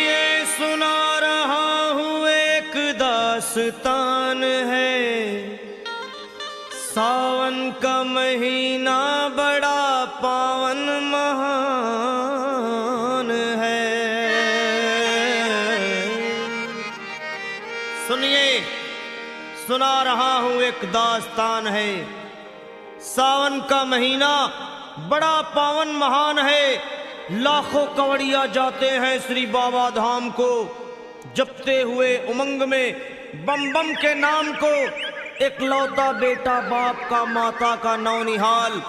सुनिए सुना रहा हूँ एक दास्तान है। सावन का महीना बड़ा पावन महान है। सुनिए सुना रहा हूँ एक दास्तान है। सावन का महीना बड़ा पावन महान है। लाखों कवड़िया जाते हैं श्री बाबा धाम को, जपते हुए उमंग में बम बम के नाम को। एक लौता बेटा बाप का माता का नौनिहाल,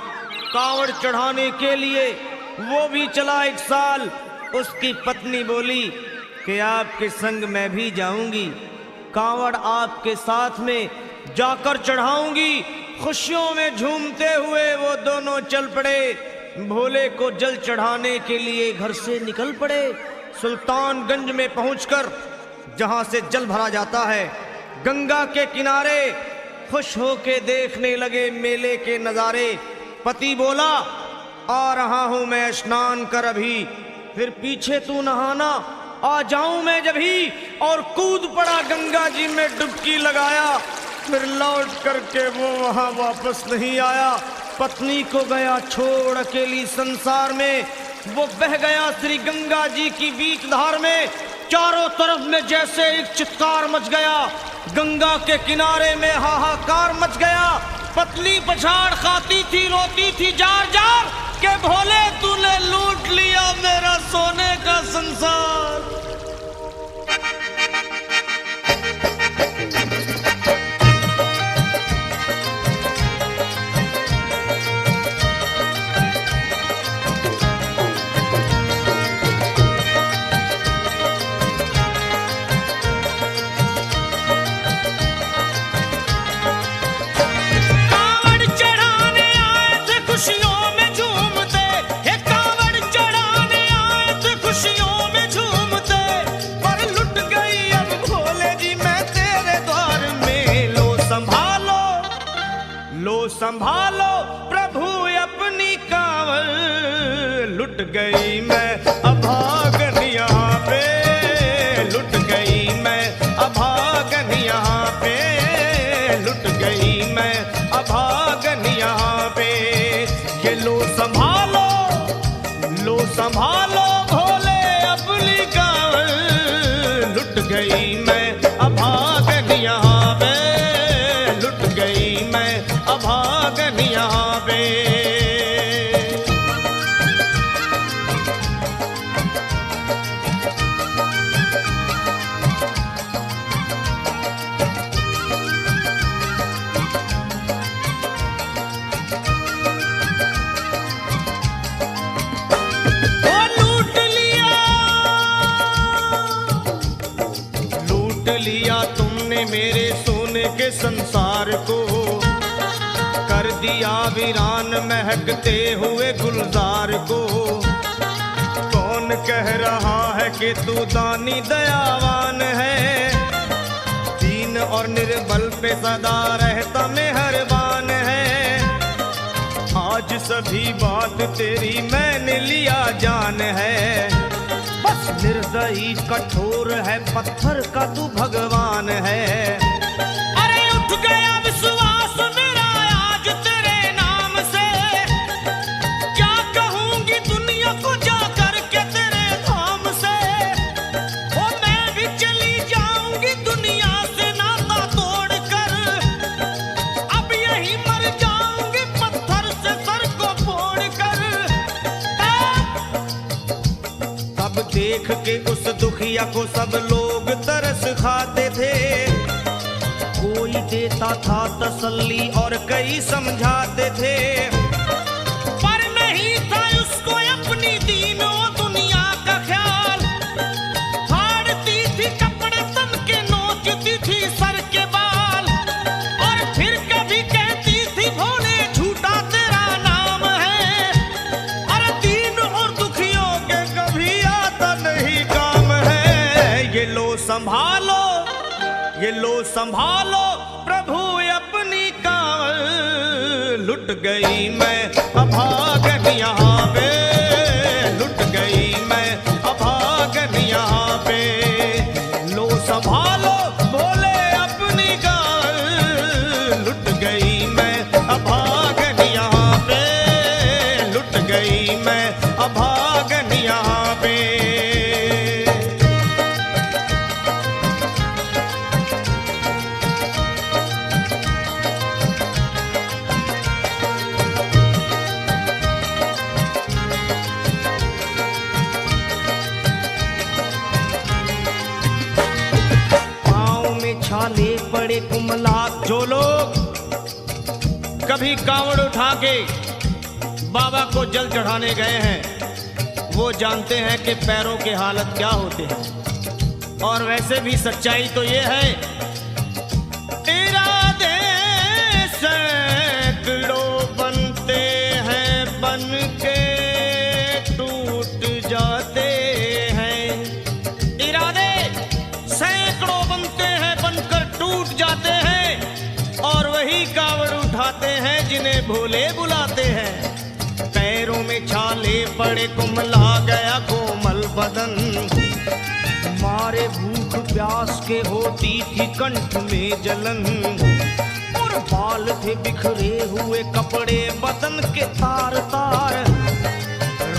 कांवड़ चढ़ाने के लिए वो भी चला एक साल। उसकी पत्नी बोली कि आपके संग मैं भी जाऊंगी, कांवड़ आपके साथ में जाकर चढ़ाऊंगी। खुशियों में झूमते हुए वो दोनों चल पड़े। भोले को जल चढ़ाने के लिए घर से निकल पड़े। सुल्तानगंज में पहुंचकर जहां से जल भरा जाता है, गंगा के किनारे खुश होके देखने लगे मेले के नजारे। पति बोला आ रहा हूं मैं स्नान कर अभी, फिर पीछे तू नहाना आ जाऊं मैं जभी। और कूद पड़ा गंगा जी में डुबकी लगाया। फिर लौट करके वो वहां वापस नहीं आया। पत्नी को गया छोड़ अकेली संसार में। वो बह गया श्री गंगा जी की बीच धार में। चारों तरफ में जैसे एक चित्कार मच गया, गंगा के किनारे में हाहाकार मच गया। पत्नी पछाड़ खाती थी, रोती थी जार जार के भोले तूने लूट लिया मेरा सोने का संसार। संभालो प्रभु अपनी कांवड़, लुट गई मैं अभागन यहाँ पे, लुट गई मैं अभागन यहाँ पे, लुट गई मैं अभागन यहाँ पे। ये लो संभालो भोले अपनी कांवड़, लुट गई मैं अभागन यहाँ पे, लुट गई मैं अभागन यहाँ पे। लूट लिया तुमने मेरे सोने के संसार को, कर दिया वीरान महकते हुए गुलजार को। कौन कह रहा है कि तू दानी दयावान है, दीन और निर्बल पे सदा रहता मेहरबान है। आज सभी बात तेरी मैंने लिया जान है, बस निर्दयी कठोर है पत्थर का तू भगवान है। अरे उठ गया विश्वास मेरा आज तेरे नाम से, क्या कहूंगी दुनिया को जा करके तेरे धाम से। ओ मैं भी चली जाऊंगी दुनिया से नाता तोड़कर, अब यही मर जाऊंगी पत्थर से सर को फोड़कर। तब देख के उस दुखिया को सब लोग तरस खाते थे, कोई देता था तसल्ली और कई समझाते थे। पर नहीं था उसको अपनी दीनों दुनिया का ख्याल, फाड़ती थी कपड़े तन के, नोचती थी सर के बाल। और फिर कभी कहती थी भोले झूठा तेरा नाम है, अरे दीन और दुखियों के कभी आता नहीं काम है। ये लो संभालो प्रभु अपनी कांवड़, लुट गई मैं अभागन यहाँ पे, लुट गई मैं अभागन यहाँ पे। छाले पड़े कुमला। जो लोग कभी कांवड़ उठा के बाबा को जल चढ़ाने गए हैं वो जानते हैं कि पैरों के हालत क्या होते हैं। और वैसे भी सच्चाई तो ये है, इरादे सैकड़ों बनते हैं बन के टूट जाते हैं। इरादे सैकड़ों बनते हैं बनकर टूट जाते हैं। और वही कावड़ उठाते हैं जिन्हें भोले बुलाते हैं। पैरों में छाले पड़े कुमला गया कोमल बदन। मारे भूख प्यास के होती थी कंठ में जलन। और बाल थे बिखरे हुए कपड़े बदन के तार तार।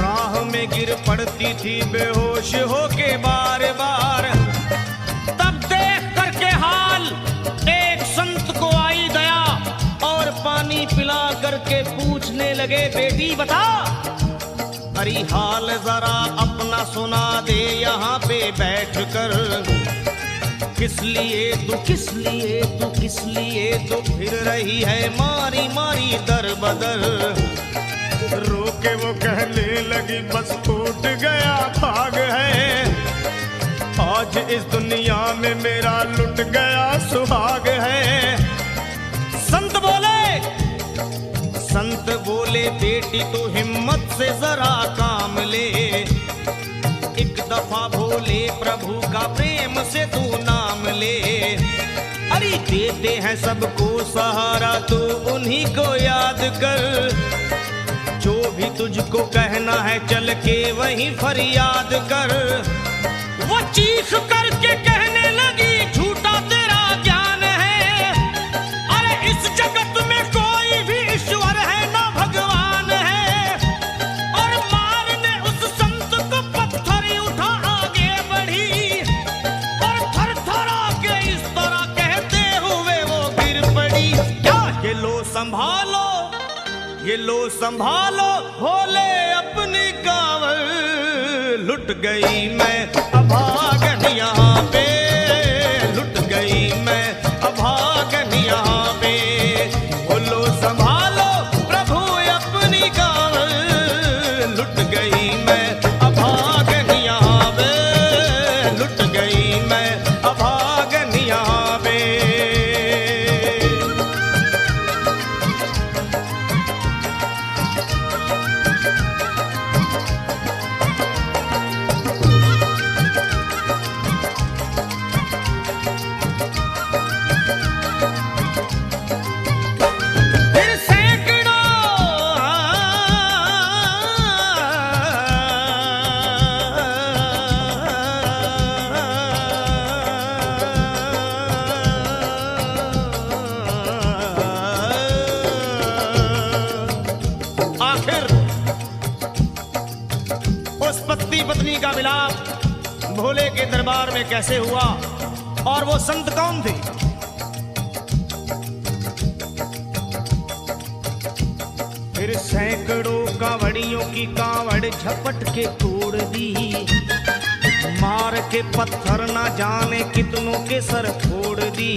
राह में गिर पड़ती थी बेहोश होके बार बार। तब देख करके हाल एक संत को आई दया और पानी पिला करके पूछने लगे, बेटी बता अरे हाल जरा अपना सुना दे यहाँ पे बैठ कर। किस लिए तू किस लिए तू किस लिए तू फिर रही है मारी मारी दर बदर। रोके वो कहने लगी बस टूट गया भाग है। आज इस दुनिया में मेरा लुट गया सुहाग है। संत बोले बेटी तू हिम्मत से जरा काम ले। एक दफा भोले प्रभु का प्रेम से तू नाम ले। अरे देते हैं सबको सहारा तू उन्हीं को याद कर। जो भी तुझको कहना है चल के वहीं फरियाद कर। वो चीख करके कहने लगी झूठा तेरा ज्ञान है। अरे इस जगत में कोई भी ईश्वर है ना भगवान है। और मारने उस संत को पत्थर उठा आगे बढ़ी। और थर थर आके इस तरह कहते हुए वो गिर पड़ी। क्या ये लो संभालो ये लो संभालो भोले अपनी कांवड़। लुट गई मैं अभागन यहाँ पे। लुट गई मैं अभागन यहाँ पे। बोलो संभालो प्रभु अपनी कांवड़। लुट गई मैं अभागन यहाँ पे। लुट गई मैं अभागन यहाँ पे। पत्नी का मिलाप भोले के दरबार में कैसे हुआ और वो संत कौन थे? फिर सैकड़ों कांवड़ियों की कांवड़ झपट के तोड़ दी। मार के पत्थर ना जाने कितनों के सर फोड़ दी।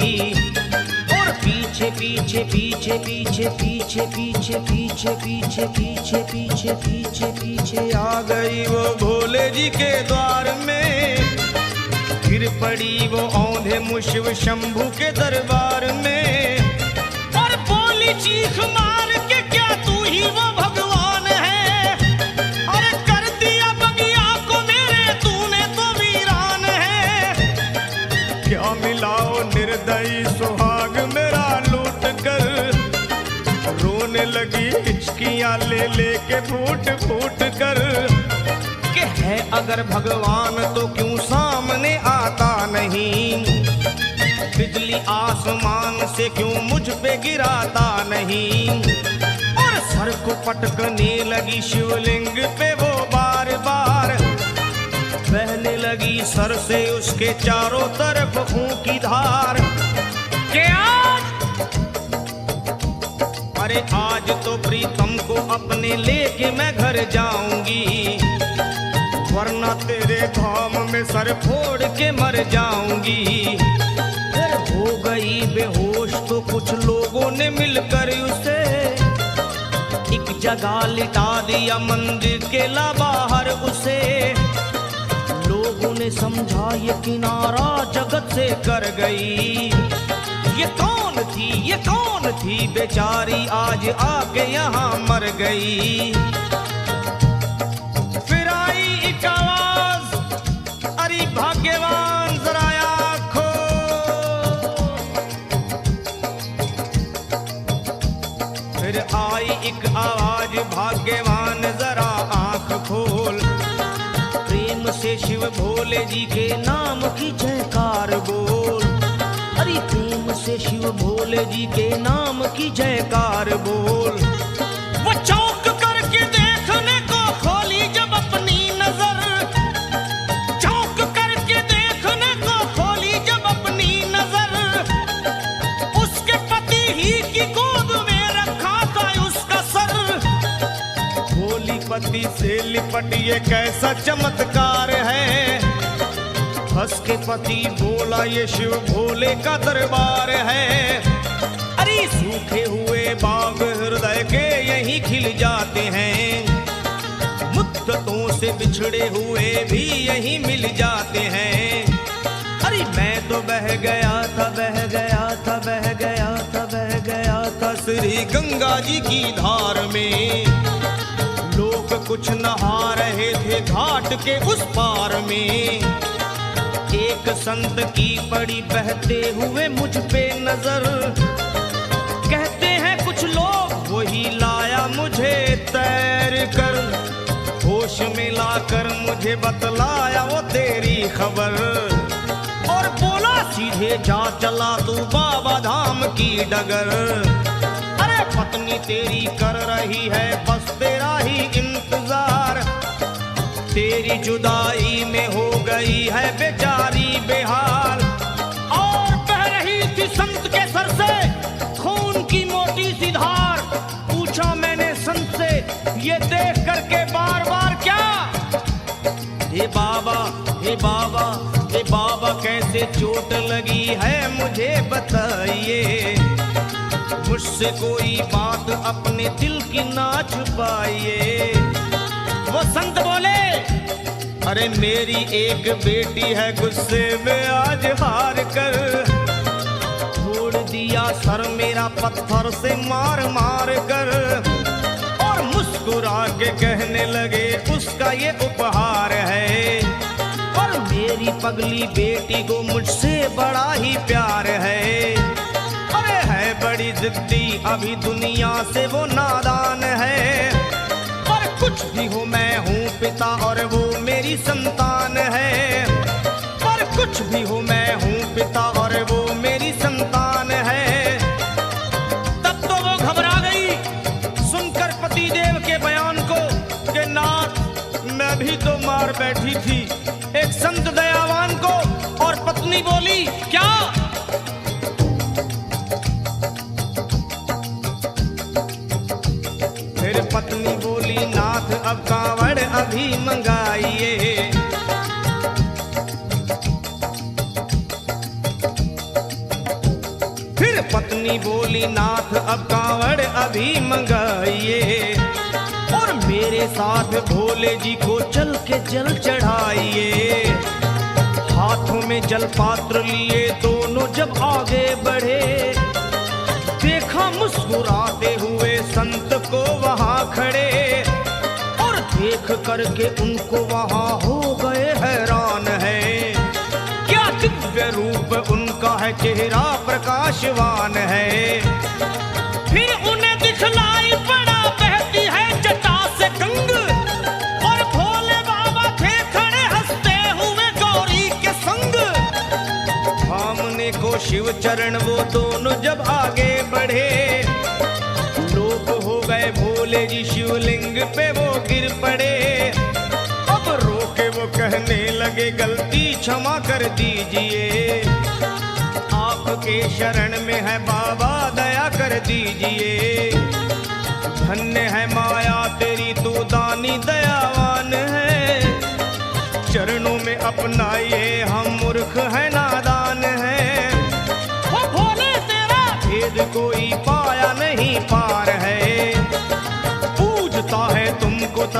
और पीछे पीछे पीछे पीछे पीछे पीछे पीछे पीछे पीछे पीछे पीछे पीछे आ गई वो भोले जी के द्वार में। गिर पड़ी वो औंधे मुशिव शंभू के दरबार में। और बोली चीख मार के क्या तू ही वो भगवान है? अरे कर दिया बगिया को मेरे तूने तो वीरान है। क्या मिलाओ निर्दयी सुहाग मेरा लूट कर। रोने लगी हिचकियां ले लेके फूट फूट कर। कि है अगर भगवान तो क्यों सामने आता नहीं? बिजली आसमान से क्यों मुझ पे गिराता नहीं? और सर को पटकने लगी शिवलिंग पे वो बार बार। बहने लगी सर से उसके चारों तरफ खून की धार। क्या अरे आज तो प्रीतम को अपने लेके मैं घर जाऊंगी। वरना तेरे धाम में सर फोड़ के मर जाऊंगी। फिर हो गई बेहोश तो कुछ लोगों ने मिलकर उसे एक जगह लिटा दिया मंदिर के ला बाहर उसे। लोगों ने समझा ये किनारा जगत से कर गई। ये कौन थी बेचारी आज आके यहाँ मर गई। फिर आई एक आवाज, अरे भाग्यवान जरा आँख खोल। फिर आई एक आवाज, भाग्यवान जरा आँख खोल। प्रेम से शिव भोले जी के नाम की जयकार बोल। अरे प्रेम से शिव भोले जी के नाम की जयकार बोल। वो चौंक करके देखने को खोली जब अपनी नजर, चौंक करके देखने को खोली जब अपनी नजर। उसके पति ही की गोद में रखा था उसका सर। भोली पति से लिपट ये कैसा चमत्कार है। हंस के पति बोला ये शिव भोले का दरबार है। अरे सूखे हुए बाग हृदय के यहीं खिल जाते हैं। मुद्दतों से बिछड़े हुए भी यहीं मिल जाते हैं। अरे मैं तो बह गया था श्री गंगा जी की धार में। लोग कुछ नहा रहे थे घाट के उस पार में। एक संत की पड़ी बहते हुए मुझ पे नजर। कहते हैं कुछ लोग वही लाया मुझे तैर कर। होश में लाकर मुझे बतलाया वो तेरी खबर। और बोला सीधे जा चला तू बाबा धाम की डगर। अरे पत्नी तेरी कर रही है बस तेरा ही इंतजार। तेरी जुदाई में हो गई है बेचारी बेहाल। और बह रही थी संत के सर से खून की मोटी सी धार। पूछा मैंने संत से ये देख करके बार बार क्या। हे बाबा हे बाबा हे बाबा कैसे चोट लगी है मुझे बताइए। मुझसे कोई बात अपने दिल की ना छुपाइए। वो संत बोले अरे मेरी एक बेटी है गुस्से में आज हार कर। छोड़ दिया सर मेरा पत्थर से मार मार कर। और मुस्कुरा के कहने लगे उसका ये उपहार है। और मेरी पगली बेटी को मुझसे बड़ा ही प्यार है। अरे है बड़ी जिद्दी अभी दुनिया से वो नादान है। कुछ भी हो मैं हूँ पिता और वो मेरी संतान है। पर कुछ भी हो मैं हूँ पिता और वो मेरी संतान है। तब तो वो घबरा गई सुनकर पति देव के बयान को कि नाथ मैं भी तो मार बैठी थी एक संत दयावान को। और पत्नी बोली क्या। फिर पत्नी बोली नाथ अब कांवड़ अभी मंगाइए। फिर पत्नी बोली नाथ अब कांवड़ अभी मंगाइए। और मेरे साथ भोले जी को चल के जल चढ़ाइए। हाथों में जल पात्र लिए दोनों जब आगे बढ़े। देखा मुस्कुराते हुए संत को वहां खड़े। और देख करके उनको वहां हो गए हैरान है। क्या दिव्य रूप उनका है चेहरा प्रकाशवान है। फिर उन्हें दिखलाई पड़ा बहती है जटा से गंग। और भोले बाबा थे खड़े हंसते हुए गौरी के संग। सामने को शिव चरण वो दोनों जब आगे बढ़े। लोग हो गए भोले जी शिवलिंग पे वो गिर पड़े। अब रोके वो कहने लगे गलती क्षमा कर दीजिए। आपके शरण में है बाबा दया कर दीजिए। धन्य है माया तेरी तू दानी दयावान है। चरणों में अपनाइए हम मूर्ख है नादान है।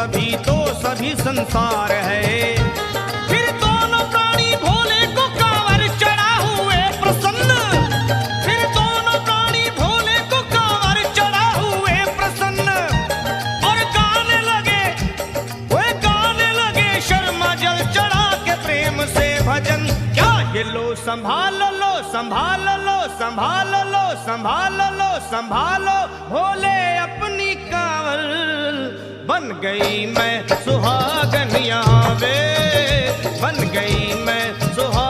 तभी तो सभी संसार है। फिर दोनों प्राणी भोले को कांवर चढ़ा हुए प्रसन्न, फिर दोनों प्राणी भोले को कांवर चढ़ा हुए प्रसन्न, और गाने लगे शर्मा जल चढ़ा के प्रेम से भजन। क्या ये लो संभाल लो संभाल लो संभाल लो संभाल लो संभालो भोले अपनी कांवर, बन गई मैं सुहागन यहाँ वे, बन गई मैं सुहागन।